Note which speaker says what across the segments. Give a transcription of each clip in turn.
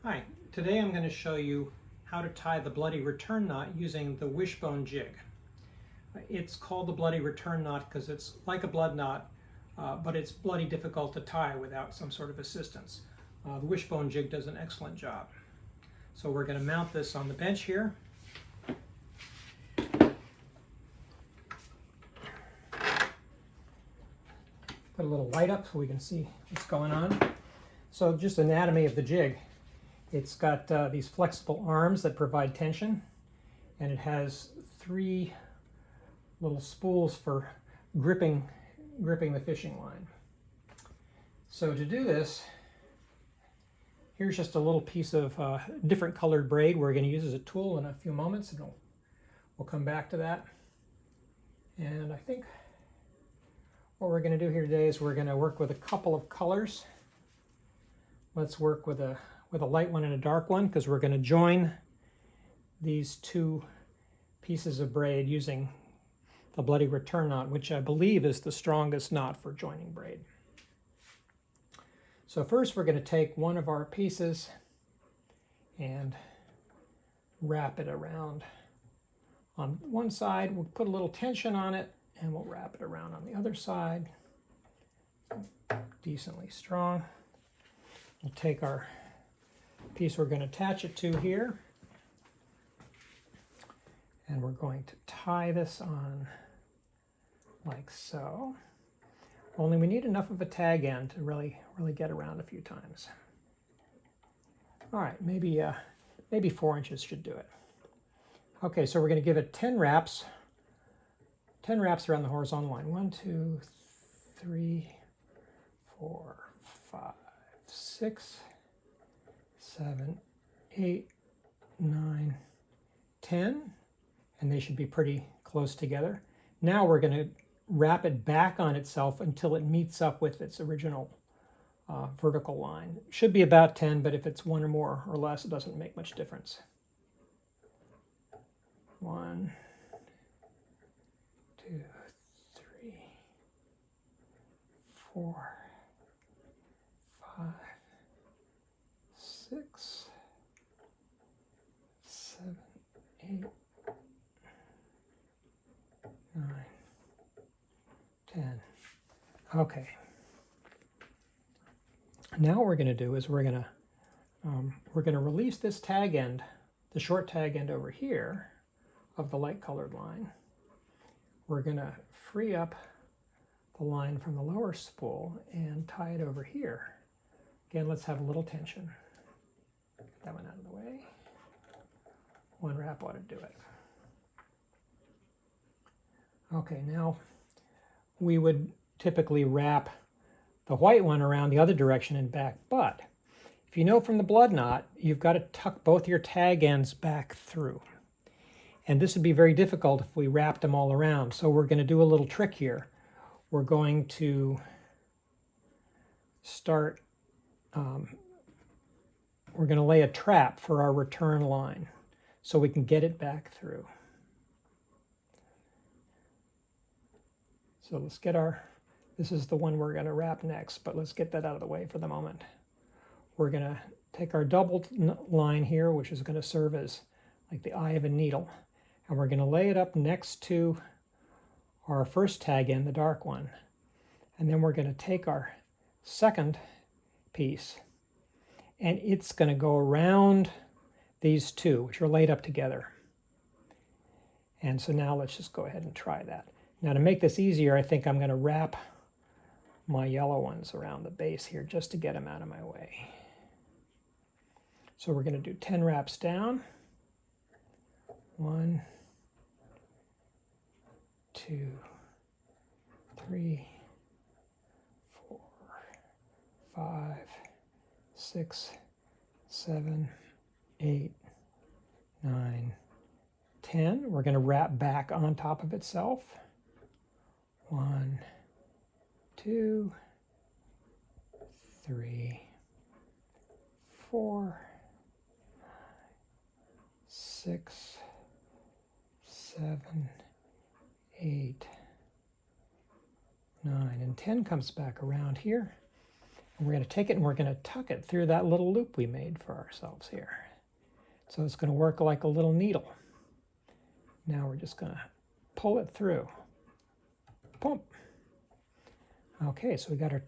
Speaker 1: Hi, today I'm going to show you how to tie the bloody return knot using the wishbone jig. It's called the bloody return knot because it's like a blood knot, but it's bloody difficult to tie without some sort of assistance. The wishbone jig does an excellent job. So we're going to mount this on the bench here. Put a little light up so we can see what's going on. So just anatomy of the jig. It's got these flexible arms that provide tension, and it has 3 little spools for gripping the fishing line. So to do this, here's just a little piece of different colored braid we're going to use as a tool in a few moments, and we'll come back to that. And I think what we're going to do here today is we're going to work with a couple of colors. Let's work with a light one and a dark one, because we're going to join these 2 pieces of braid using the bloody return knot, which I believe is the strongest knot for joining braid. So first we're going to take one of our pieces and wrap it around on one side. We'll put a little tension on it and we'll wrap it around on the other side. Decently strong. We'll take our piece we're going to attach it to here, and we're going to tie this on like so. Only we need enough of a tag end to really get around a few times. All right, maybe 4 inches should do it. Okay, so we're going to give it 10 wraps around the horizontal line. 1, 2, 3, 4, 5, 6, 7, 8, 9, 10, and they should be pretty close together. Now we're going to wrap it back on itself until it meets up with its original vertical line. It should be about 10, but if it's 1 or more or less, it doesn't make much difference. 1, 2, 3, 4, 5, 6, 7, 8, 9, 10. Okay. Now what we're going to do is we're going to release this tag end, the short tag end over here of the light colored line. We're going to free up the line from the lower spool and tie it over here. Again, let's have a little tension. Get that one out of the way. 1 wrap ought to do it. Okay, now we would typically wrap the white one around the other direction and back, but if you know from the blood knot, you've got to tuck both your tag ends back through. And this would be very difficult if we wrapped them all around. So we're going to do a little trick here. We're going to start, we're going to lay a trap for our return line so we can get it back through. So let's get this is the one we're going to wrap next, but let's get that out of the way for the moment. We're going to take our double line here, which is going to serve as like the eye of a needle, and we're going to lay it up next to our first tag end, the dark one. And then we're going to take our second piece, and it's going to go around these 2, which are laid up together. And so now let's just go ahead and try that. Now to make this easier, I think I'm going to wrap my yellow ones around the base here just to get them out of my way. So we're going to do 10 wraps down. 1, 2, 3, 4, 5, 6, 7, 8, 9, 10. We're going to wrap back on top of itself. 1, 2, 3, 4, 6, 7, 8, 9, and 10 comes back around here. And we're going to take it and we're going to tuck it through that little loop we made for ourselves here. So it's going to work like a little needle. Now we're just going to pull it through. Pump. Okay, so we got our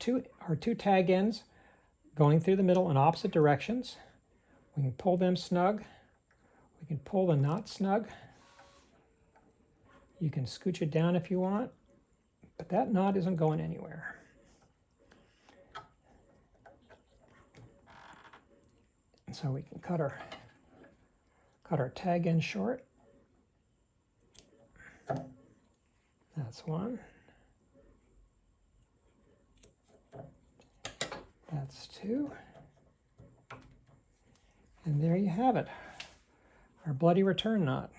Speaker 1: two tag ends going through the middle in opposite directions. We can pull them snug. We can pull the knot snug. You can scooch it down if you want, but that knot isn't going anywhere. And so we can cut our tag end short. That's one. That's two. And there you have it, our bloody return knot.